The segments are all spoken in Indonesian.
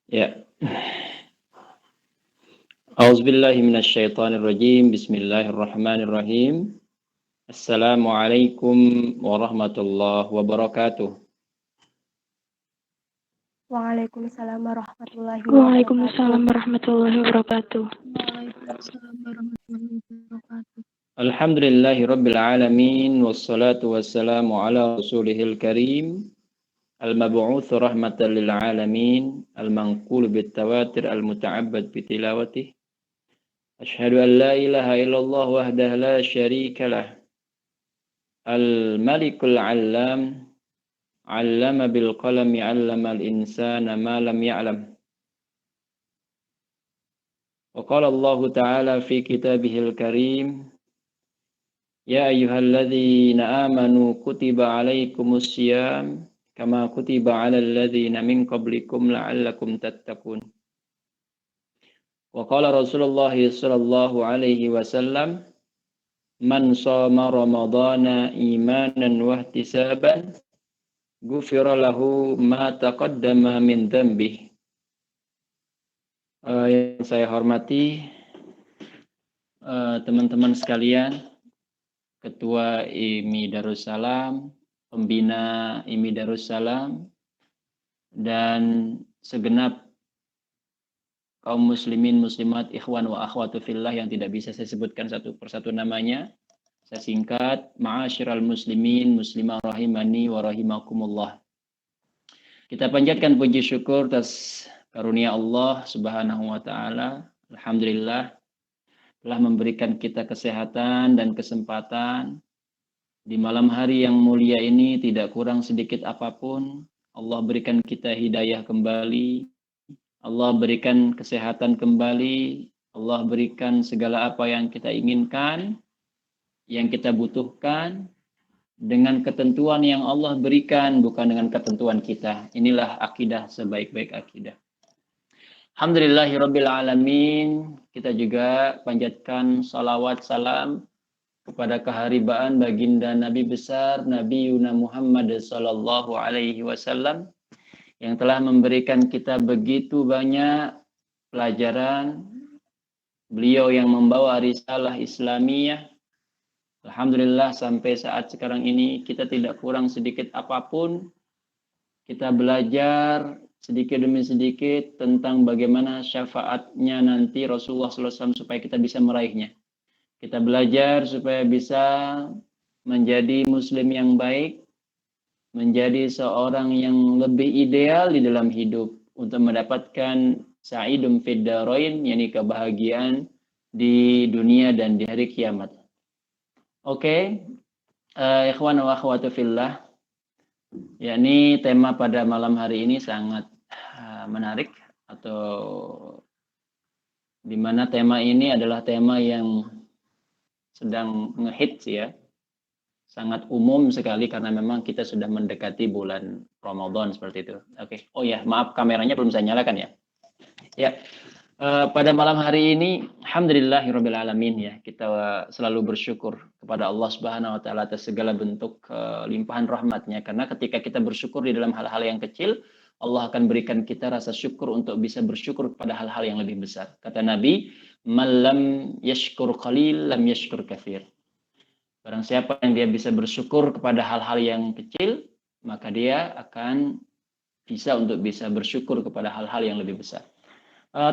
Ya. Auzubillahi minasyaitonirrajim. Bismillahirrahmanirrahim. Assalamualaikum warahmatullahi wabarakatuh. Waalaikumsalam warahmatullahi Waalaikumsalam wabarakatuh. warahmatullahi wabarakatuh. Waalaikumsalam warahmatullahi wabarakatuh. Alhamdulillahi rabbil alamin. Wassalatu wassalamu ala rasulihil karim. Al-mab'uth rahmatan lil alamin. Al-manqul bitawatir al-muta'abbad bitilawatih. Asyhadu an la ilaha illallah wahdahu la syarika lah. Al-malikul 'allam. 'Allama bil qalami 'allamal insana ma lam ya'lam. Wa qala Allah ta'ala fi kitabihil karim, ya ayyuhalladzina amanu kutiba 'alaikumus syiyam kama kutiba 'alal ladzina min qablikum la'allakum tattaqun. Wa qala Rasulullah sallallahu alaihi wasallam, man shoma ramadhana imanan wa ihtisaban ghufira lahu ma taqaddama min dhanbihi. Yang saya hormati teman-teman sekalian, Ketua IMI Darussalam, Pembina IMI Darussalam, dan segenap kaum muslimin muslimat, ikhwan wa akhwatu fillah yang tidak bisa saya sebutkan satu persatu namanya. Saya singkat, ma'asyiral muslimin muslimah rahimani wa rahimakumullah. Kita panjatkan puji syukur atas karunia Allah Subhanahu wa taala. Alhamdulillah telah memberikan kita kesehatan dan kesempatan di malam hari yang mulia ini, tidak kurang sedikit apapun. Allah berikan kita hidayah kembali. Allah berikan kesehatan kembali. Allah berikan segala apa yang kita inginkan, yang kita butuhkan, dengan ketentuan yang Allah berikan, bukan dengan ketentuan kita. Inilah akidah sebaik-baik akidah. Alhamdulillahirabbil alamin. Kita juga panjatkan salawat salam kepada keharibaan baginda Nabi besar Nabi Yuna Muhammad sallallahu alaihi wasallam yang telah memberikan kita begitu banyak pelajaran. Beliau yang membawa risalah Islamiyah. Alhamdulillah sampai saat sekarang ini kita tidak kurang sedikit apapun. Kita belajar sedikit demi sedikit tentang bagaimana syafaatnya nanti Rasulullah SAW supaya kita bisa meraihnya. Kita belajar supaya bisa menjadi muslim yang baik, menjadi seorang yang lebih ideal di dalam hidup untuk mendapatkan sa'idum fid darain, yakni kebahagiaan di dunia dan di hari kiamat. Oke, ikhwan wa akhwatu fillah, yakni tema pada malam hari ini sangat menarik, atau di mana tema ini adalah tema yang sedang ngehits ya, sangat umum sekali karena memang kita sudah mendekati bulan Ramadan seperti itu. Oke. Oh ya, maaf kameranya belum saya nyalakan ya. Ya. Pada malam hari ini alhamdulillahirabbil alamin ya, kita selalu bersyukur kepada Allah Subhanahu wa taala atas segala bentuk limpahan rahmatnya, karena ketika kita bersyukur di dalam hal-hal yang kecil, Allah akan berikan kita rasa syukur untuk bisa bersyukur kepada hal-hal yang lebih besar. Kata Nabi, "Man lam yashkur qalil lam yashkur katsir." Barang siapa yang dia bisa bersyukur kepada hal-hal yang kecil, maka dia akan bisa untuk bisa bersyukur kepada hal-hal yang lebih besar.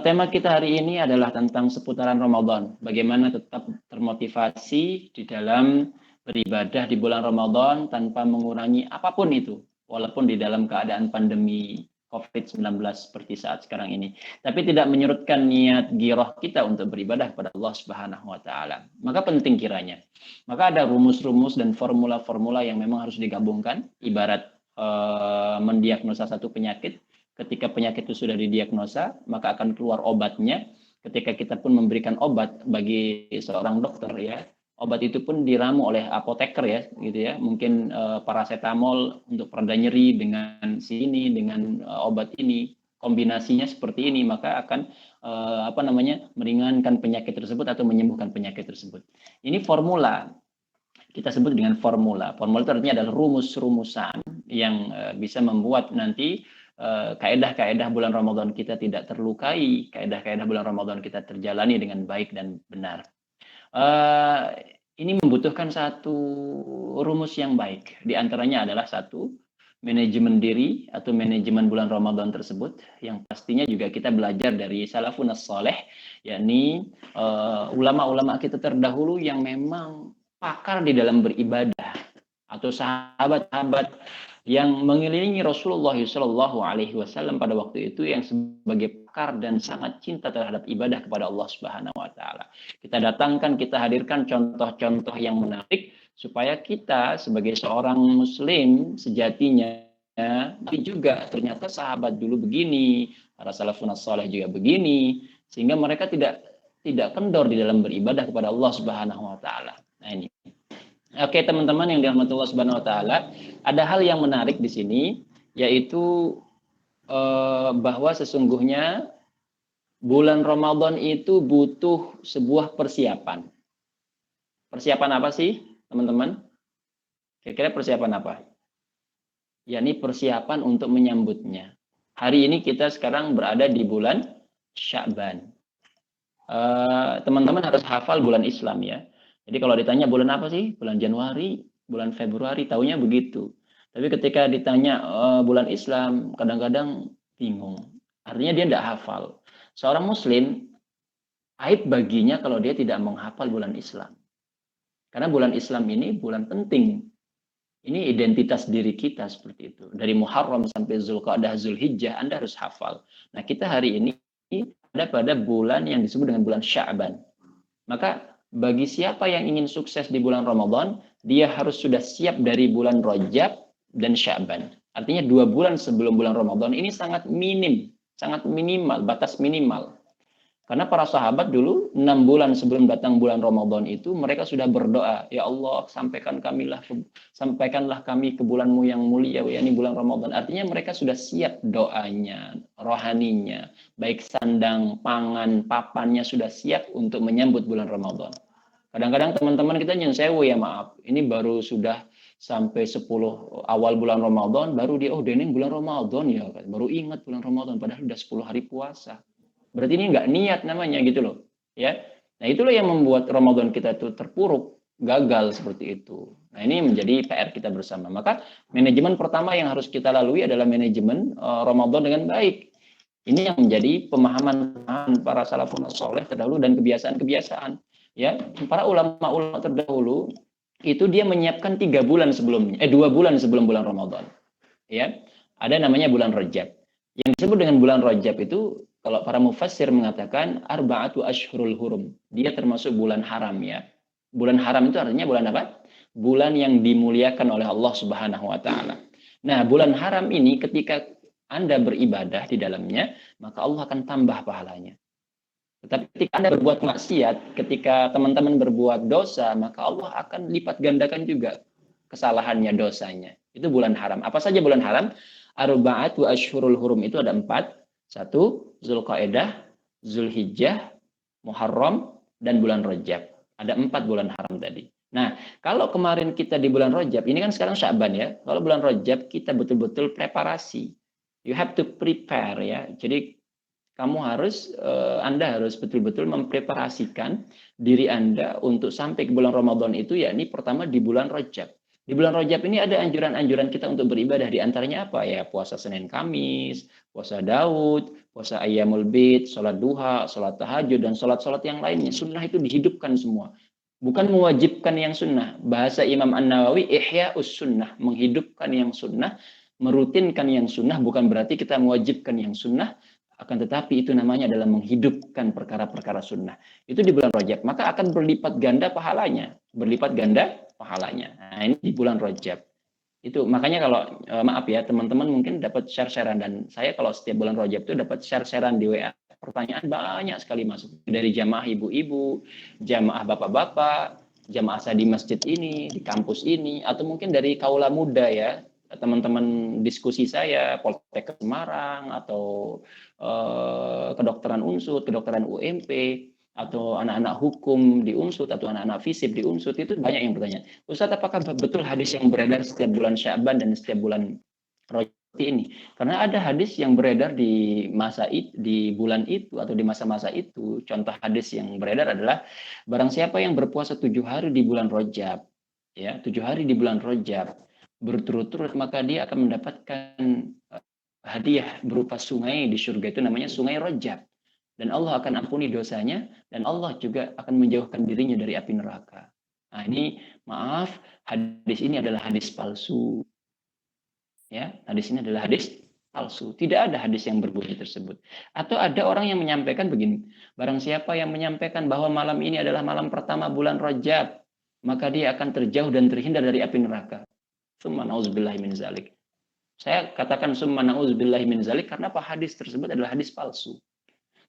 Tema kita hari ini adalah tentang seputaran Ramadan. Bagaimana tetap termotivasi di dalam beribadah di bulan Ramadan tanpa mengurangi apapun itu, walaupun di dalam keadaan pandemi COVID-19 seperti saat sekarang ini. Tapi tidak menyurutkan niat giroh kita untuk beribadah kepada Allah Subhanahu wa taala. Maka penting kiranya. Maka ada rumus-rumus dan formula-formula yang memang harus digabungkan, ibarat mendiagnosa satu penyakit. Ketika penyakit itu sudah didiagnosa, maka akan keluar obatnya. Ketika kita pun memberikan obat bagi seorang dokter ya, obat itu pun diramu oleh apoteker ya, gitu ya. Mungkin paracetamol untuk pereda nyeri dengan sini, dengan obat ini, kombinasinya seperti ini, maka akan meringankan penyakit tersebut atau menyembuhkan penyakit tersebut. Ini formula. Kita sebut dengan formula. Formula itu artinya adalah rumus-rumusan yang bisa membuat nanti kaedah-kaedah bulan Ramadan kita tidak terlukai, kaedah-kaedah bulan Ramadan kita terjalani dengan baik dan benar. Ini membutuhkan satu rumus yang baik. Di antaranya adalah satu, manajemen diri atau manajemen bulan Ramadan tersebut, yang pastinya juga kita belajar dari salafun as-saleh, yakni ulama-ulama kita terdahulu yang memang pakar di dalam beribadah, atau sahabat-sahabat yang mengelilingi Rasulullah SAW pada waktu itu, yang sebagai pakar dan sangat cinta terhadap ibadah kepada Allah Subhanahu wa taala. Kita datangkan, kita hadirkan contoh-contoh yang menarik supaya kita sebagai seorang muslim sejatinya, tapi juga ternyata sahabat dulu begini, para salafun saleh juga begini, sehingga mereka tidak kendor di dalam beribadah kepada Allah Subhanahu wa taala. Nah ini. Oke, teman-teman yang dirahmati Allah Subhanahu wa taala, ada hal yang menarik di sini, yaitu bahwa sesungguhnya bulan Ramadan itu butuh sebuah persiapan. Persiapan apa sih, teman-teman? Kira-kira persiapan apa? Yakni persiapan untuk menyambutnya. Hari ini kita sekarang berada di bulan Sya'ban. Teman-teman harus hafal bulan Islam ya. Jadi kalau ditanya bulan apa sih? Bulan Januari, bulan Februari, taunya begitu. Tapi ketika ditanya bulan Islam, kadang-kadang bingung. Artinya dia tidak hafal. Seorang muslim, aib baginya kalau dia tidak menghafal bulan Islam. Karena bulan Islam ini bulan penting. Ini identitas diri kita seperti itu. Dari Muharram sampai Zulqa'dah, Zulhijjah, Anda harus hafal. Nah, kita hari ini ada pada bulan yang disebut dengan bulan Sya'ban. Maka bagi siapa yang ingin sukses di bulan Ramadan, dia harus sudah siap dari bulan Rajab dan Sya'ban. Artinya 2 bulan sebelum bulan Ramadan ini sangat minim, sangat minimal, batas minimal. Karena para sahabat dulu 6 bulan sebelum datang bulan Ramadan itu mereka sudah berdoa, ya Allah sampaikanlah kami ke bulanmu yang mulia, yakni bulan Ramadan. Artinya mereka sudah siap doanya, rohaninya, baik sandang, pangan, papannya sudah siap untuk menyambut bulan Ramadan. Kadang-kadang teman-teman kita nyun sewu ya maaf, ini baru sudah sampai 10 awal bulan Ramadan, baru dia, ini bulan Ramadan ya, baru ingat bulan Ramadan, padahal sudah 10 hari puasa. Berarti ini nggak niat namanya gitu loh, ya. Nah itulah yang membuat Ramadan kita itu terpuruk, gagal seperti itu. Nah ini menjadi PR kita bersama. Maka manajemen pertama yang harus kita lalui adalah manajemen Ramadan dengan baik. Ini yang menjadi pemahaman para salafun saleh terdahulu dan kebiasaan-kebiasaan. Ya, para ulama-ulama terdahulu itu dia menyiapkan 3 bulan sebelumnya, 2 bulan sebelum bulan Ramadan. Ya, ada namanya bulan Rajab. Yang disebut dengan bulan Rajab itu, kalau para mufassir mengatakan arba'atu ashhurul hurum. Dia termasuk bulan haram ya. Bulan haram itu artinya bulan apa? Bulan yang dimuliakan oleh Allah Subhanahu wa taala. Nah, bulan haram ini ketika Anda beribadah di dalamnya, maka Allah akan tambah pahalanya. Tetapi ketika Anda berbuat maksiat, ketika teman-teman berbuat dosa, maka Allah akan lipat gandakan juga kesalahannya, dosanya. Itu bulan haram. Apa saja bulan haram? Arba'atu ashhurul hurum itu ada 4. 1, Zulqa'dah, Zulhijjah, Muharram, dan bulan Rajab. Ada 4 bulan haram tadi. Nah, kalau kemarin kita di bulan Rajab, ini kan sekarang Sya'ban ya. Kalau bulan Rajab kita betul-betul preparasi. You have to prepare ya. Jadi Anda harus betul-betul mempreparasikan diri Anda untuk sampai ke bulan Ramadan itu, yakni pertama di bulan Rajab. Di bulan Rajab ini ada anjuran-anjuran kita untuk beribadah. Di antaranya apa ya? Puasa Senin Kamis, puasa Daud, puasa Ayyamul Bid, sholat duha, sholat tahajud, dan sholat-sholat yang lainnya. Sunnah itu dihidupkan semua. Bukan mewajibkan yang sunnah. Bahasa Imam An-Nawawi, ihya'us sunnah. Menghidupkan yang sunnah, merutinkan yang sunnah, bukan berarti kita mewajibkan yang sunnah, akan tetapi itu namanya adalah menghidupkan perkara-perkara sunnah. Itu di bulan Rajab, maka akan berlipat ganda pahalanya. Berlipat ganda pahalanya. Nah, ini di bulan Rajab. Itu makanya kalau maaf ya teman-teman mungkin dapat share-sharean, dan saya kalau setiap bulan Rajab itu dapat share-sharean di WA. Pertanyaan banyak sekali masuk dari jamaah ibu-ibu, jamaah bapak-bapak, jamaah saya di masjid ini, di kampus ini, atau mungkin dari kaula muda ya. Teman-teman diskusi saya, Poltek Semarang, atau kedokteran Unsud, kedokteran UMP, atau anak-anak hukum di Unsud, atau anak-anak FISIP di Unsud, itu banyak yang bertanya, Ustaz, apakah betul hadis yang beredar setiap bulan Sya'ban dan setiap bulan Rajab ini. Karena ada hadis yang beredar di masa itu, di bulan itu atau di masa-masa itu. Contoh hadis yang beredar adalah barang siapa yang berpuasa 7 hari di bulan Rajab, ya 7 hari di bulan Rajab berturut-turut, maka dia akan mendapatkan hadiah berupa sungai di surga, itu namanya sungai Rajab. Dan Allah akan ampuni dosanya dan Allah juga akan menjauhkan dirinya dari api neraka. Nah ini maaf, hadis ini adalah hadis palsu. Ya, hadis ini adalah hadis palsu. Tidak ada hadis yang berbunyi tersebut. Atau ada orang yang menyampaikan begini, barang siapa yang menyampaikan bahwa malam ini adalah malam pertama bulan Rajab, maka dia akan terjauh dan terhindar dari api neraka. Summa na'udzubillahi min zalik. Saya katakan summa na'udzubillahi min zalik karena apa? Hadis tersebut adalah hadis palsu.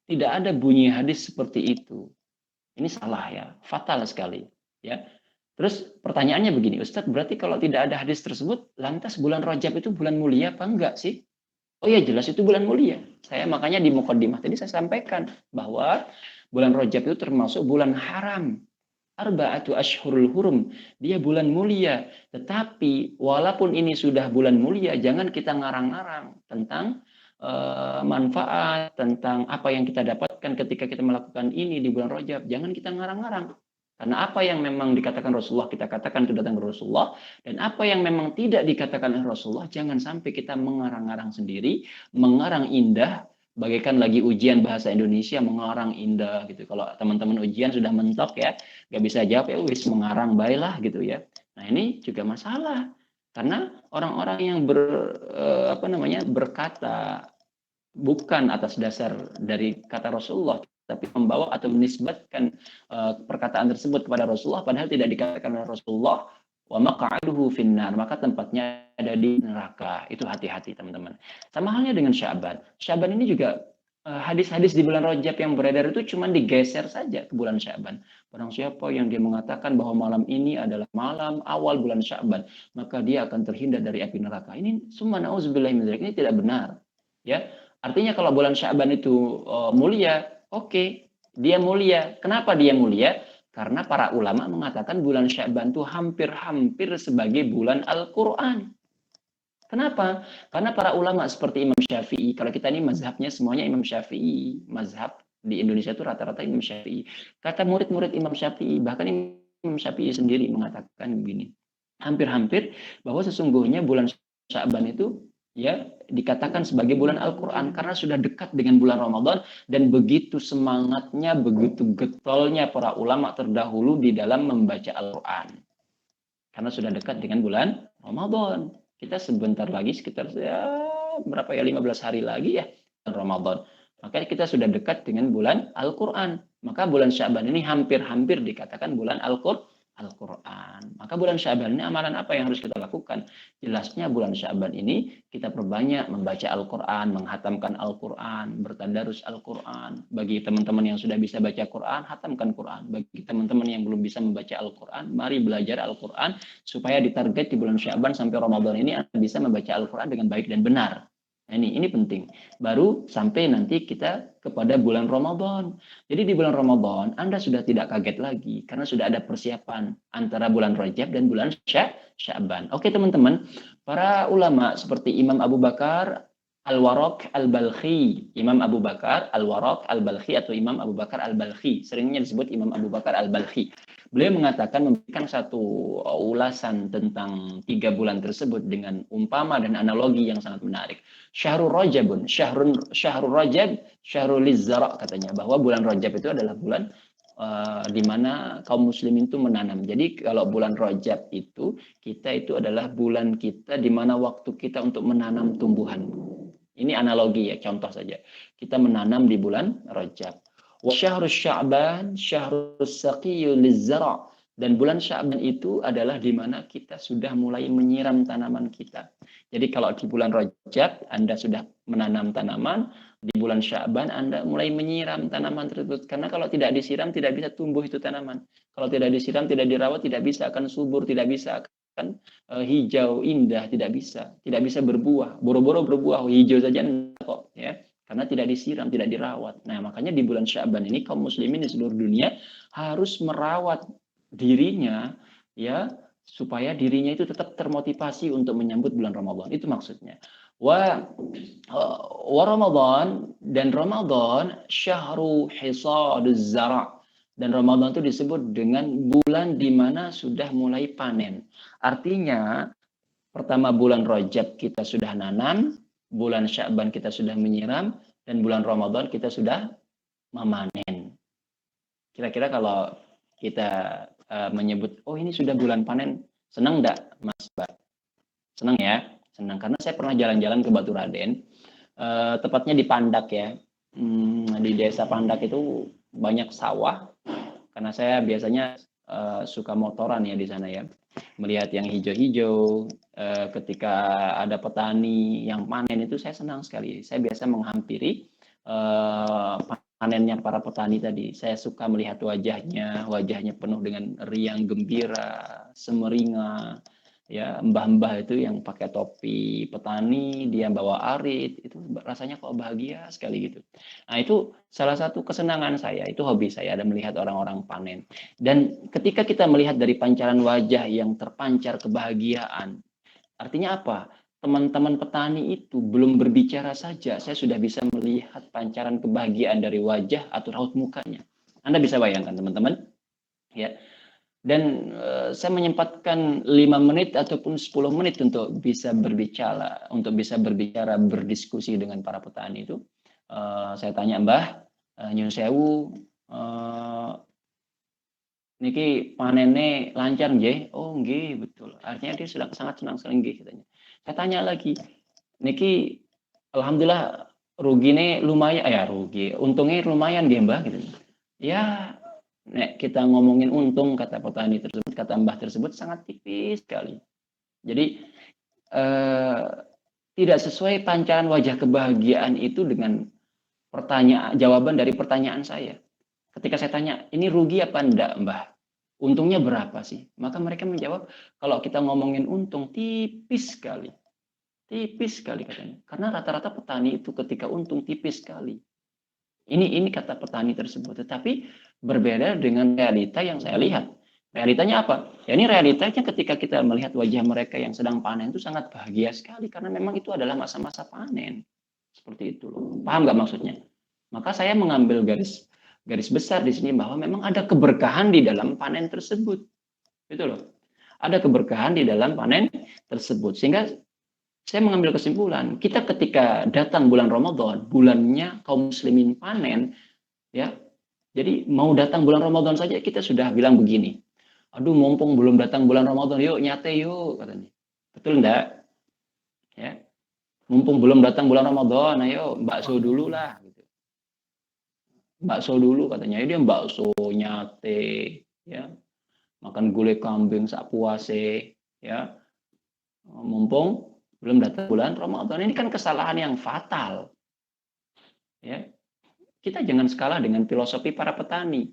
Tidak ada bunyi hadis seperti itu. Ini salah ya, fatal sekali. Ya. Terus pertanyaannya begini, Ustadz, berarti kalau tidak ada hadis tersebut, lantas bulan Rajab itu bulan mulia apa enggak sih? Oh ya jelas itu bulan mulia. Saya makanya di Muqaddimah tadi saya sampaikan bahwa bulan Rajab itu termasuk bulan haram. Arba'atu ashhurul hurum. Dia bulan mulia. Tetapi walaupun ini sudah bulan mulia, jangan kita ngarang-ngarang tentang manfaat, tentang apa yang kita dapatkan ketika kita melakukan ini di bulan Rajab. Jangan kita ngarang-ngarang. Karena apa yang memang dikatakan Rasulullah, kita katakan itu datang dari Rasulullah. Dan apa yang memang tidak dikatakan oleh Rasulullah, jangan sampai kita mengarang-arang sendiri, mengarang indah, bagaikan lagi ujian bahasa Indonesia, mengarang indah gitu. Kalau teman-teman ujian sudah mentok ya, nggak bisa jawab ya, wis mengarang baiklah gitu ya. Nah ini juga masalah. Karena orang-orang yang berkata bukan atas dasar dari kata Rasulullah, tapi membawa atau menisbatkan perkataan tersebut kepada Rasulullah padahal tidak dikatakan oleh Rasulullah, wa maq'aduhu finnar, maka tempatnya ada di neraka. Itu hati-hati teman-teman. Sama halnya dengan Sya'ban. Sya'ban ini juga hadis-hadis di bulan Rajab yang beredar itu cuma digeser saja ke bulan Sya'ban. Barang siapa yang dia mengatakan bahwa malam ini adalah malam awal bulan Sya'ban, maka dia akan terhindar dari api neraka. Ini summa na'udzubillahi min dzalik, ini tidak benar. Ya. Artinya kalau bulan Sya'ban itu mulia, oke, dia mulia. Kenapa dia mulia? Karena para ulama mengatakan bulan Sya'ban itu hampir-hampir sebagai bulan Al-Quran. Kenapa? Karena para ulama seperti Imam Syafi'i, kalau kita ini mazhabnya semuanya Imam Syafi'i, mazhab di Indonesia itu rata-rata Imam Syafi'i. Kata murid-murid Imam Syafi'i, bahkan Imam Syafi'i sendiri mengatakan begini, hampir-hampir bahwa sesungguhnya bulan Sya'ban itu ya dikatakan sebagai bulan Al-Quran karena sudah dekat dengan bulan Ramadan dan begitu semangatnya, begitu getolnya para ulama terdahulu di dalam membaca Al-Quran karena sudah dekat dengan bulan Ramadan. Kita sebentar lagi sekitar berapa ya, 15 hari lagi ya Ramadan, maka kita sudah dekat dengan bulan Al-Quran. Maka bulan Sya'ban ini hampir-hampir dikatakan bulan Al-Quran. Maka bulan Sya'ban ini amalan apa yang harus kita lakukan? Jelasnya bulan Sya'ban ini kita perbanyak membaca Al-Quran, menghatamkan Al-Quran, bertadarus Al-Quran. Bagi teman-teman yang sudah bisa baca Quran, hatamkan Quran. Bagi teman-teman yang belum bisa membaca Al-Quran, mari belajar Al-Quran supaya ditarget di bulan Sya'ban sampai Ramadan ini Anda bisa membaca Al-Quran dengan baik dan benar. Nah, ini penting. Baru sampai nanti kita kepada bulan Ramadan. Jadi di bulan Ramadan Anda sudah tidak kaget lagi karena sudah ada persiapan antara bulan Rajab dan bulan Sya'ban. Oke teman-teman, para ulama seperti Imam Abu Bakar Al-Waraq Al-Balkhi, Imam Abu Bakar Al-Waraq Al-Balkhi atau Imam Abu Bakar Al-Balkhi, seringnya disebut Imam Abu Bakar Al-Balkhi. Beliau mengatakan, memberikan satu ulasan tentang 3 bulan tersebut dengan umpama dan analogi yang sangat menarik. Syahrul Rajabun, Syahrul Rajab, Syahrul Lizzara, katanya bahwa bulan Rajab itu adalah bulan di mana kaum muslimin itu menanam. Jadi kalau bulan Rajab itu, kita itu adalah bulan kita di mana waktu kita untuk menanam tumbuhan. Ini analogi ya, contoh saja. Kita menanam di bulan Rajab. Wa syahrus Sya'ban, syahrus saqiyyu lizzara. Dan bulan Sya'ban itu adalah di mana kita sudah mulai menyiram tanaman kita. Jadi kalau di bulan Rajab Anda sudah menanam tanaman, di bulan Sya'ban Anda mulai menyiram tanaman tersebut. Karena kalau tidak disiram tidak bisa tumbuh itu tanaman. Kalau tidak disiram, tidak dirawat, tidak bisa akan subur, tidak bisa akan hijau indah, tidak bisa berbuah. Boro-boro berbuah hijau saja kok ya. Karena tidak disiram, tidak dirawat. Nah, makanya di bulan Sya'ban ini kaum muslimin di seluruh dunia harus merawat dirinya ya supaya dirinya itu tetap termotivasi untuk menyambut bulan Ramadan. Itu maksudnya. Wa Ramadan, dan Ramadan syahru hisaduz zara'. Dan Ramadan itu disebut dengan bulan di mana sudah mulai panen. Artinya pertama bulan Rajab kita sudah nanam, bulan Sya'ban kita sudah menyiram, dan bulan Ramadan kita sudah memanen. Kira-kira kalau kita menyebut, oh ini sudah bulan panen, senang enggak Mas Bat? Senang ya? Senang, karena saya pernah jalan-jalan ke Batu Raden, tepatnya di Pandak ya. Di desa Pandak itu banyak sawah, karena saya biasanya suka motoran ya di sana ya. Melihat yang hijau-hijau, ketika ada petani yang panen itu saya senang sekali. Saya biasa menghampiri panennya para petani tadi. Saya suka melihat wajahnya penuh dengan riang gembira, semeringa. Ya, mbah-mbah itu yang pakai topi petani, dia bawa arit, itu rasanya kok bahagia sekali gitu. Nah, itu salah satu kesenangan saya, itu hobi saya, ada melihat orang-orang panen. Dan ketika kita melihat dari pancaran wajah yang terpancar kebahagiaan, artinya apa? Teman-teman petani itu belum berbicara saja, saya sudah bisa melihat pancaran kebahagiaan dari wajah atau raut mukanya. Anda bisa bayangkan teman-teman? Ya. Dan saya menyempatkan 5 menit ataupun 10 menit untuk bisa berbicara, berdiskusi dengan para petani itu. Saya tanya, Mbah, nyun sewu, niki panennya lancar nggih? Oh nggih, betul. Artinya dia sudah sangat senang sekali nggih katanya. Saya tanya lagi, niki alhamdulillah rugine lumayan, untungnya lumayan nggih Mbah gitu. Ya, nek kita ngomongin untung, kata petani tersebut, kata mbah tersebut, sangat tipis sekali. Jadi tidak sesuai pancaran wajah kebahagiaan itu dengan jawaban dari pertanyaan saya. Ketika saya tanya, ini rugi apa enggak mbah? Untungnya berapa sih? Maka mereka menjawab, kalau kita ngomongin untung, tipis sekali. Tipis sekali katanya. Karena rata-rata petani itu ketika untung tipis sekali. Ini kata petani tersebut, tetapi berbeda dengan realita yang saya lihat. Realitanya apa? Ya ini realitanya ketika kita melihat wajah mereka yang sedang panen itu sangat bahagia sekali karena memang itu adalah masa-masa panen. Seperti itu loh. Paham nggak maksudnya? Maka saya mengambil garis besar di sini bahwa memang ada keberkahan di dalam panen tersebut. Gitu loh. Ada keberkahan di dalam panen tersebut. Sehingga saya mengambil kesimpulan, kita ketika datang bulan Ramadan, bulannya kaum muslimin panen, ya. Jadi mau datang bulan Ramadan saja kita sudah bilang begini. Aduh, mumpung belum datang bulan Ramadan, yuk nyate yuk katanya. Betul enggak? Ya. Mumpung belum datang bulan Ramadan, ayo bakso dulu lah gitu. Bakso dulu katanya. Dia bakso nyate, ya. Makan gulai kambing sak puase, ya. Mumpung belum datang bulan Ramadan. Ini kan kesalahan yang fatal. Ya. Kita jangan kalah dengan filosofi para petani.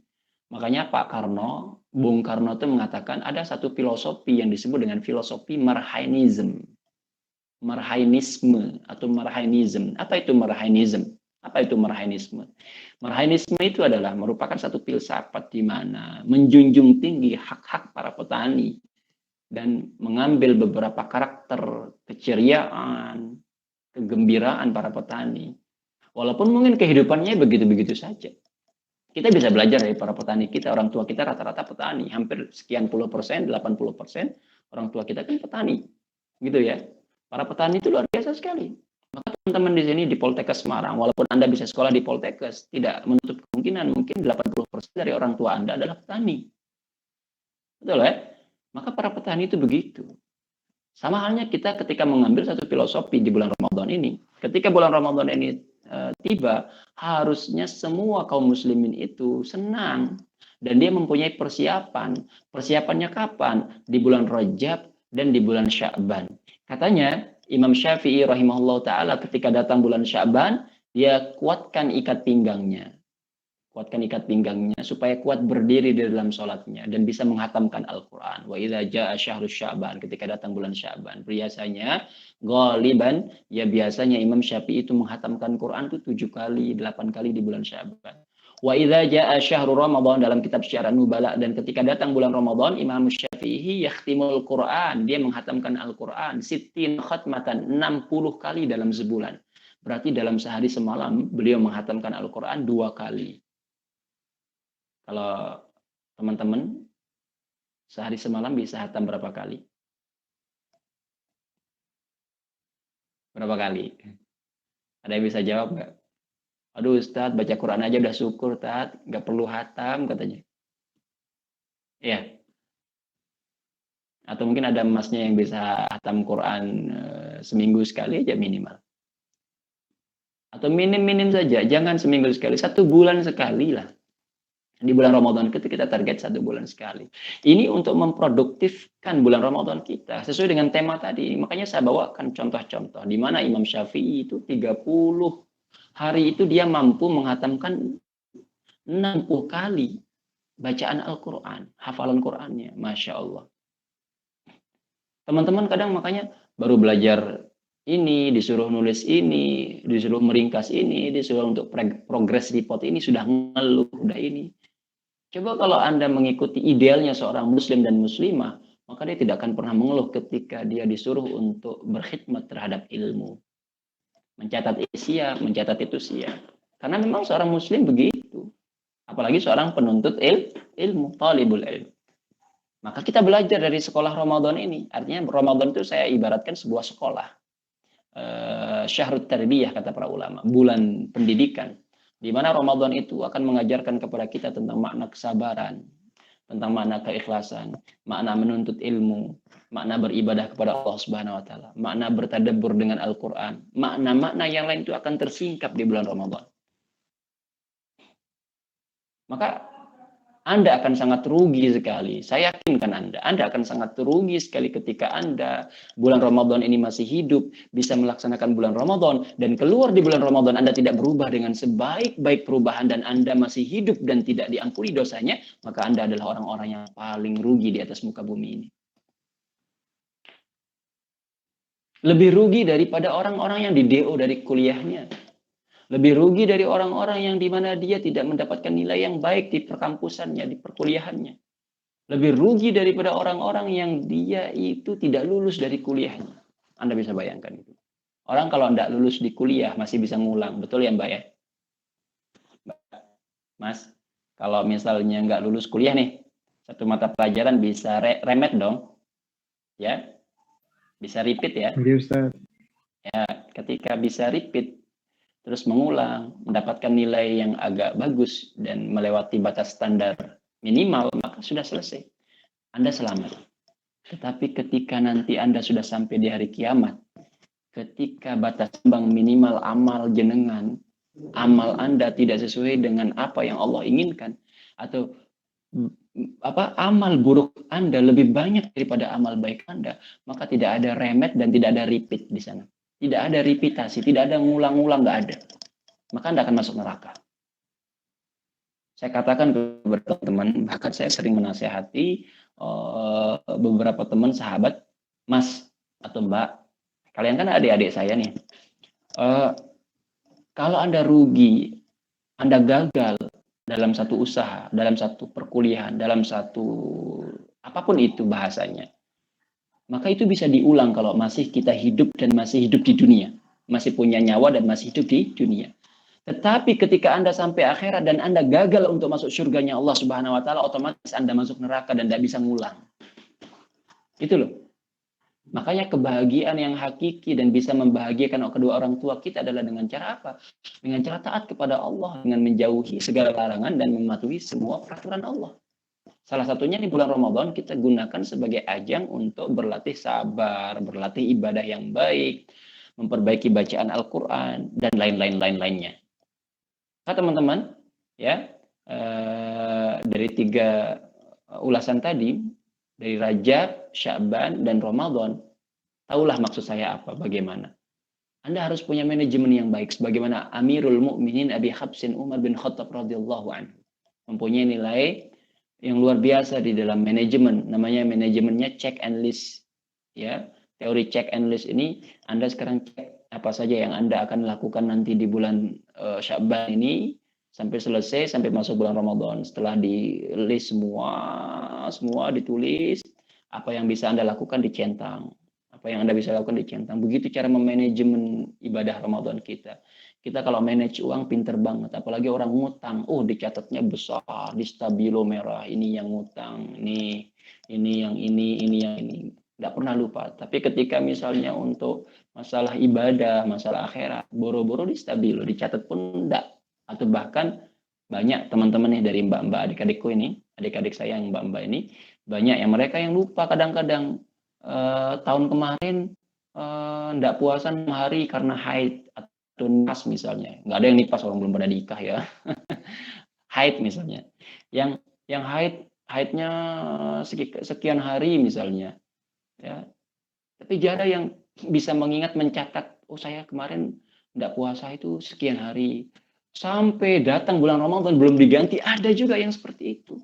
Makanya Pak Karno, Bung Karno itu mengatakan ada satu filosofi yang disebut dengan filosofi marhainisme. Marhainisme atau marhainism. Apa itu marhainism? Apa itu marhainisme? Marhainisme itu adalah merupakan satu filsafat di mana menjunjung tinggi hak-hak para petani dan mengambil beberapa karakter keceriaan, kegembiraan para petani. Walaupun mungkin kehidupannya begitu-begitu saja. Kita bisa belajar dari para petani kita, orang tua kita rata-rata petani, hampir sekian puluh persen, 80% orang tua kita kan petani. Gitu ya. Para petani itu luar biasa sekali. Maka teman-teman di sini di Poltekkes Semarang, walaupun Anda bisa sekolah di Poltekkes, tidak menutup kemungkinan mungkin 80% dari orang tua Anda adalah petani. Betul ya? Maka para petani itu begitu. Sama halnya kita ketika mengambil satu filosofi di bulan Ramadan ini. Ketika bulan Ramadan ini tiba, harusnya semua kaum muslimin itu senang. Dan dia mempunyai persiapan. Persiapannya kapan? Di bulan Rajab dan di bulan Sya'ban. Katanya Imam Syafi'i rahimahullah ta'ala ketika datang bulan Sya'ban, dia kuatkan ikat pinggangnya. Kuatkan ikat pinggangnya supaya kuat berdiri di dalam sholatnya dan bisa menghatamkan Al-Quran. Wa idza jaa syahrus Sya'ban, ketika datang bulan Sya'ban, biasanya ghaliban, ya biasanya Imam Syafi'i itu menghatamkan Quran itu 7 kali, 8 kali di bulan Sya'ban. Wa idza jaa syahrul Ramadan dalam kitab Syiar Nubala, dan ketika datang bulan Ramadan, Imam Syafi'i yakhtimul Quran, dia menghatamkan Al-Quran 60 khatmatan, 60 kali dalam sebulan. Berarti dalam sehari semalam beliau menghatamkan Al-Quran 2 kali. Kalau teman-teman sehari semalam bisa hatam berapa kali? Berapa kali? Ada yang bisa jawab nggak? Aduh Ustadz, baca Quran aja udah syukur, Ustadz. Nggak perlu hatam katanya. Iya. Atau mungkin ada emasnya yang bisa hatam Quran seminggu sekali aja minimal. Atau minim-minim saja, jangan seminggu sekali, 1 bulan sekali lah. Di bulan Ramadan kita target 1 bulan sekali. Ini untuk memproduktifkan bulan Ramadan kita sesuai dengan tema tadi. Makanya saya bawakan contoh-contoh di mana Imam Syafi'i itu 30 hari itu dia mampu menghatamkan 60 kali bacaan Al-Quran, hafalan Qurannya, Masya Allah. Teman-teman kadang makanya baru belajar ini, disuruh nulis ini, disuruh meringkas ini, disuruh untuk progress report ini, sudah ngeluh, udah ini. Coba kalau Anda mengikuti idealnya seorang muslim dan muslimah, maka dia tidak akan pernah mengeluh ketika dia disuruh untuk berkhidmat terhadap ilmu. Mencatat siap, mencatat itu siap. Karena memang seorang muslim begitu. Apalagi seorang penuntut ilmu, talibul ilmu. Maka kita belajar dari sekolah Ramadan ini. Artinya Ramadan itu saya ibaratkan sebuah sekolah. Syahrut tarbiyah kata para ulama. Bulan pendidikan. Di mana Ramadan itu akan mengajarkan kepada kita tentang makna kesabaran. Tentang makna keikhlasan. Makna menuntut ilmu. Makna beribadah kepada Allah Subhanahu wa taala, makna bertadabbur dengan Al-Qur'an, makna-makna yang lain itu akan tersingkap di bulan Ramadan. Maka Anda akan sangat rugi sekali. Saya yakinkan Anda akan sangat rugi sekali ketika Anda bulan Ramadan ini masih hidup, bisa melaksanakan bulan Ramadan, dan keluar di bulan Ramadan Anda tidak berubah dengan sebaik-baik perubahan, dan Anda masih hidup dan tidak diampuni dosanya, maka Anda adalah orang-orang yang paling rugi di atas muka bumi ini. Lebih rugi daripada orang-orang yang di DO dari kuliahnya. Lebih rugi dari orang-orang yang di mana dia tidak mendapatkan nilai yang baik di perkampusannya, di perkuliahannya. Lebih rugi daripada orang-orang yang dia itu tidak lulus dari kuliahnya. Anda bisa bayangkan itu. Orang kalau tidak lulus di kuliah masih bisa ngulang. Betul ya Mbak ya? Mas, kalau misalnya nggak lulus kuliah nih, satu mata pelajaran bisa remet dong. Ya, bisa repeat ya. Iya Ustaz. Ya, ketika bisa repeat, terus mengulang, mendapatkan nilai yang agak bagus dan melewati batas standar minimal, maka sudah selesai. Anda selamat. Tetapi ketika nanti Anda sudah sampai di hari kiamat, ketika batas ambang minimal amal jenengan, amal Anda tidak sesuai dengan apa yang Allah inginkan, atau amal buruk Anda lebih banyak daripada amal baik Anda, maka tidak ada remet dan tidak ada repeat di sana. Tidak ada repitasi, tidak ada ngulang-ngulang, nggak ada. Maka Anda akan masuk neraka. Saya katakan kepada teman, bahkan saya sering menasehati beberapa teman sahabat, Mas atau Mbak, kalian kan adik-adik saya nih. Kalau Anda rugi, Anda gagal dalam satu usaha, dalam satu perkuliahan, dalam satu apapun itu bahasanya, maka itu bisa diulang kalau masih kita hidup dan masih hidup di dunia. Masih punya nyawa dan masih hidup di dunia. Tetapi ketika Anda sampai akhirat dan Anda gagal untuk masuk surganya Allah Subhanahu wa taala, otomatis Anda masuk neraka dan tidak bisa ngulang. Itu loh. Makanya kebahagiaan yang hakiki dan bisa membahagiakan kedua orang tua kita adalah dengan cara apa? Dengan cara taat kepada Allah, dengan menjauhi segala larangan dan mematuhi semua peraturan Allah. Salah satunya di bulan Ramadan kita gunakan sebagai ajang untuk berlatih sabar, berlatih ibadah yang baik, memperbaiki bacaan Al-Quran, dan lainnya. Nah teman-teman, ya dari 3 ulasan tadi, dari Rajab, Sya'ban, dan Ramadan, tahulah maksud saya apa, bagaimana. Anda harus punya manajemen yang baik, sebagaimana Amirul Mukminin Abi Habsin Umar bin Khattab radhiyallahu anhu mempunyai nilai yang luar biasa di dalam manajemen, namanya manajemennya check and list. Ya, teori check and list ini Anda sekarang cek apa saja yang Anda akan lakukan nanti di bulan Sya'ban ini, sampai selesai, sampai masuk bulan Ramadan. Setelah di list semua ditulis, apa yang bisa Anda lakukan dicentang. Apa yang Anda bisa lakukan dicentang. Begitu cara memanajemen ibadah Ramadan kita. Kita kalau manage uang pinter banget, apalagi orang ngutang, dicatatnya besar, di stabilo merah, ini yang ngutang, ini yang ini yang ini. Nggak pernah lupa. Tapi ketika misalnya untuk masalah ibadah, masalah akhirat, boro-boro di stabilo, dicatat pun enggak. Atau bahkan banyak teman-teman nih dari mbak-mbak adik-adikku ini, adik-adik saya yang mbak-mbak ini, banyak yang mereka yang lupa kadang-kadang tahun kemarin enggak puasa 6 hari karena haid atau nifas misalnya. Enggak ada yang nifas, orang belum pada nikah ya. Haid misalnya. Yang haidnya sekian hari misalnya. Ya. Tapi jarang yang bisa mengingat mencatat, saya kemarin enggak puasa itu sekian hari. Sampai datang bulan Ramadan belum diganti, ada juga yang seperti itu.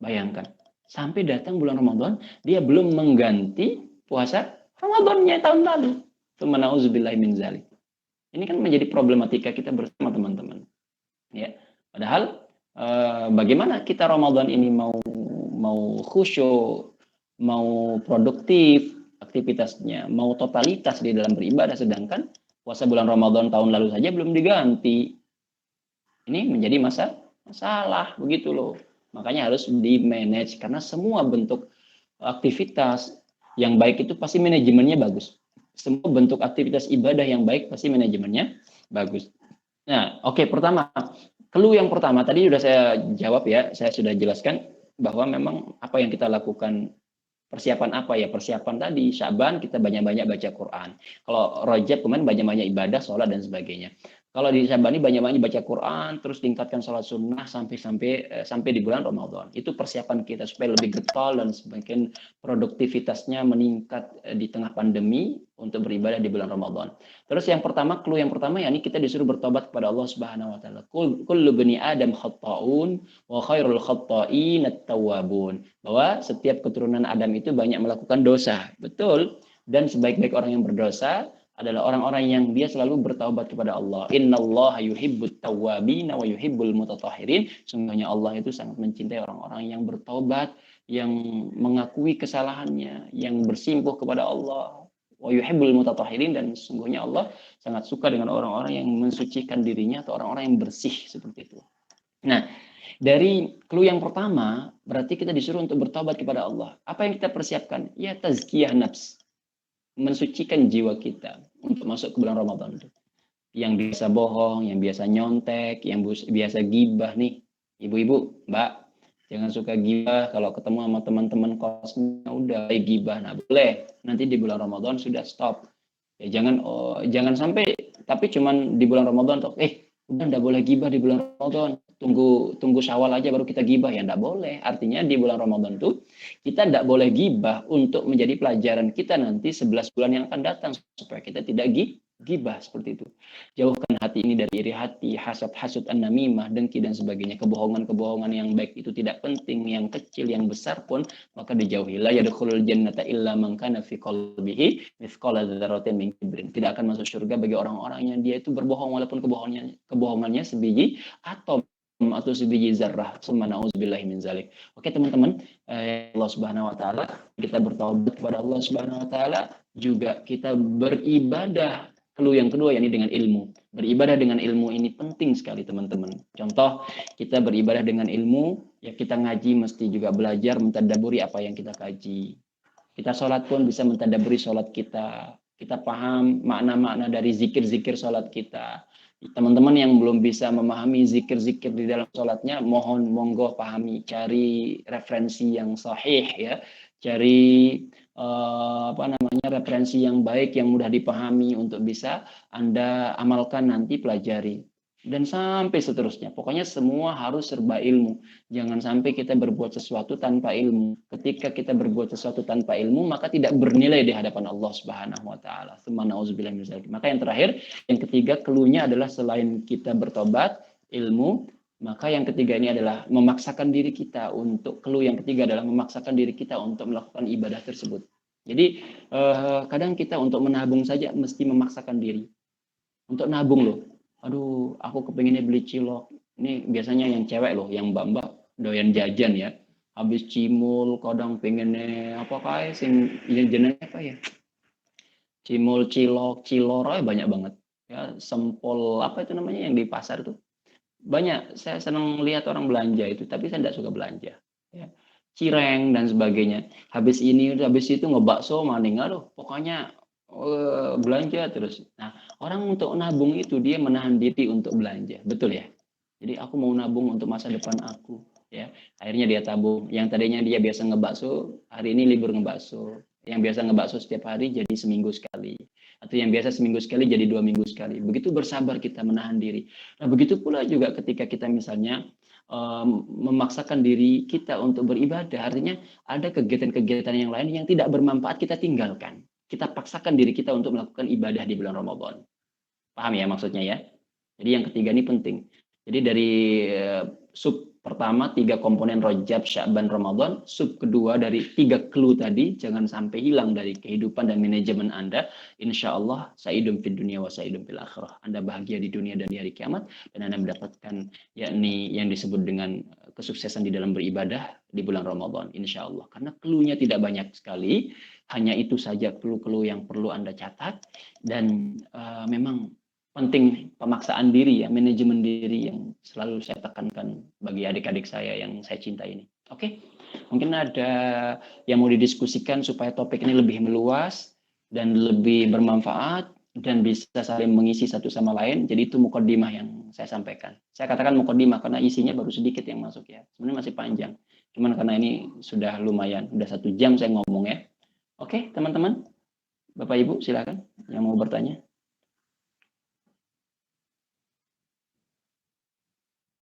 Bayangkan, sampai datang bulan Ramadan dia belum mengganti puasa Ramadannya tahun lalu. Nauzubillahi min dzalik. Ini kan menjadi problematika kita bersama teman-teman. Ya, padahal bagaimana kita Ramadan ini mau khusyuk, mau produktif aktivitasnya, mau totalitas di dalam beribadah, sedangkan puasa bulan Ramadan tahun lalu saja belum diganti. Ini menjadi masalah begitu loh. Makanya harus di-manage karena semua bentuk aktivitas yang baik itu pasti manajemennya bagus. Semua bentuk aktivitas ibadah yang baik pasti manajemennya bagus. Nah, oke, pertama, clue yang pertama tadi sudah saya jawab ya, saya sudah jelaskan bahwa memang apa yang kita lakukan, persiapan apa ya? Persiapan tadi, Syaban kita banyak-banyak baca Quran. Kalau Rajab kemarin banyak-banyak ibadah, sholat dan sebagainya. Kalau di Syaban ini banyak-banyak baca Quran, terus tingkatkan sholat sunnah sampai di bulan Ramadan. Itu persiapan kita supaya lebih getol dan semakin produktivitasnya meningkat di tengah pandemi untuk beribadah di bulan Ramadan. Terus yang pertama, clue yang pertama yakni kita disuruh bertobat kepada Allah Subhanahu wa taala. Kullu bani Adam khata'un wa khairul khata'in at-tawwabun. Bahwa setiap keturunan Adam itu banyak melakukan dosa. Betul. Dan sebaik-baik orang yang berdosa adalah orang-orang yang dia selalu bertaubat kepada Allah. Innallaha yuhibbut tawwabin wa yuhibbul mutatahhirin. Sungguhnya Allah itu sangat mencintai orang-orang yang bertaubat, yang mengakui kesalahannya, yang bersimpuh kepada Allah. Wa yuhibbul mutatahhirin, dan sungguhnya Allah sangat suka dengan orang-orang yang mensucikan dirinya atau orang-orang yang bersih seperti itu. Nah, dari clue yang pertama berarti kita disuruh untuk bertobat kepada Allah. Apa yang kita persiapkan? Ya tazkiyah nafs. Mensucikan jiwa kita untuk masuk ke bulan Ramadan. Yang biasa bohong, yang biasa nyontek, yang biasa gibah nih. Ibu-ibu, Mbak, jangan suka gibah. Kalau ketemu sama teman-teman kosnya udah gibah. Nah, boleh. Nanti di bulan Ramadan sudah stop. Ya jangan sampai tapi cuman di bulan Ramadan tuh udah enggak boleh gibah di bulan Ramadan. Tunggu Syawal aja baru kita gibah, ya enggak boleh. Artinya di bulan Ramadan tuh kita enggak boleh gibah untuk menjadi pelajaran kita nanti 11 bulan yang akan datang supaya kita tidak gibah seperti itu. Jauhkan hati ini dari iri hati, hasad, an-namimah, dengki dan sebagainya. Kebohongan-kebohongan yang baik itu tidak penting, yang kecil, yang besar pun maka dijauhi. La yadkhulul jannata illa man kana fi qalbihi mithqala dzarratin min kibrin. Tidak akan masuk surga bagi orang-orang yang dia itu berbohong walaupun kebohongannya sebiji atau sebiji zarrah. Subhanauzubillahi min zalik. Oke teman-teman, Allah Subhanahu wa taala, kita bertaubat kepada Allah Subhanahu wa taala, juga kita beribadah. Clue yang kedua yakni dengan ilmu. Beribadah dengan ilmu ini penting sekali teman-teman. Contoh, kita beribadah dengan ilmu, ya kita ngaji mesti juga belajar mentadaburi apa yang kita kaji. Kita sholat pun bisa mentadaburi sholat kita. Kita paham makna-makna dari zikir-zikir sholat kita. Teman-teman yang belum bisa memahami zikir-zikir di dalam sholatnya, mohon monggo pahami, cari referensi yang sahih ya. Cari referensi yang baik yang mudah dipahami untuk bisa Anda amalkan nanti, pelajari dan sampai seterusnya. Pokoknya semua harus serba ilmu. Jangan sampai kita berbuat sesuatu tanpa ilmu. Ketika kita berbuat sesuatu tanpa ilmu maka tidak bernilai di hadapan Allah Subhanahu wa taala. Maka yang terakhir, yang ketiga, clue-nya adalah selain kita bertobat, ilmu, maka yang ketiga ini adalah memaksakan diri kita untuk, clue yang ketiga adalah memaksakan diri kita untuk melakukan ibadah tersebut. Jadi kadang kita untuk menabung saja mesti memaksakan diri. Untuk nabung loh. Aduh, aku kepengennya beli cilok. Ini biasanya yang cewek loh, yang mbak-mbak doyan jajan ya. Habis cimul, kadang pengennya apa kayak sing yang jenis apa ya? Cimul, cilok, cilor, banyak banget. Ya, sempol apa itu namanya yang di pasar tuh? Banyak. Saya senang lihat orang belanja itu, tapi saya tidak suka belanja. Ya. Cireng dan sebagainya. Habis ini, habis itu ngebakso, maning, aduh, pokoknya belanja terus. Nah, orang untuk nabung itu dia menahan diri untuk belanja, betul ya? Jadi aku mau nabung untuk masa depan aku, ya. Akhirnya dia tabung. Yang tadinya dia biasa ngebakso, hari ini libur ngebakso. Yang biasa ngebakso setiap hari jadi seminggu sekali. Atau yang biasa seminggu sekali jadi 2 minggu sekali. Begitu bersabar kita menahan diri. Nah, begitu pula juga ketika kita misalnya memaksakan diri kita untuk beribadah, artinya ada kegiatan-kegiatan yang lain yang tidak bermanfaat kita tinggalkan. Kita paksakan diri kita untuk melakukan ibadah di bulan Ramadan. Paham ya maksudnya ya? Jadi yang ketiga ini penting. Jadi dari sub pertama 3 komponen Rajab, Sya'ban, Ramadan, sub kedua dari 3 clue tadi, jangan sampai hilang dari kehidupan dan manajemen Anda. Insya Allah, sa'idum fid dunia wa sa'idum fil akhirah. Anda bahagia di dunia dan di hari kiamat, dan Anda mendapatkan yakni yang disebut dengan kesuksesan di dalam beribadah di bulan Ramadan, insya Allah. Karena clue-nya tidak banyak sekali, hanya itu saja clue-clue yang perlu Anda catat, dan memang penting pemaksaan diri ya, manajemen diri yang selalu saya tekankan bagi adik-adik saya yang saya cintai ini. Oke, mungkin ada yang mau didiskusikan supaya topik ini lebih meluas dan lebih bermanfaat dan bisa saling mengisi satu sama lain. Jadi itu mukadimah yang saya sampaikan. Saya katakan mukadimah karena isinya baru sedikit yang masuk ya. Sebenarnya masih panjang. Cuman karena ini sudah lumayan, udah 1 jam saya ngomong ya. Oke, teman-teman, Bapak Ibu silakan yang mau bertanya.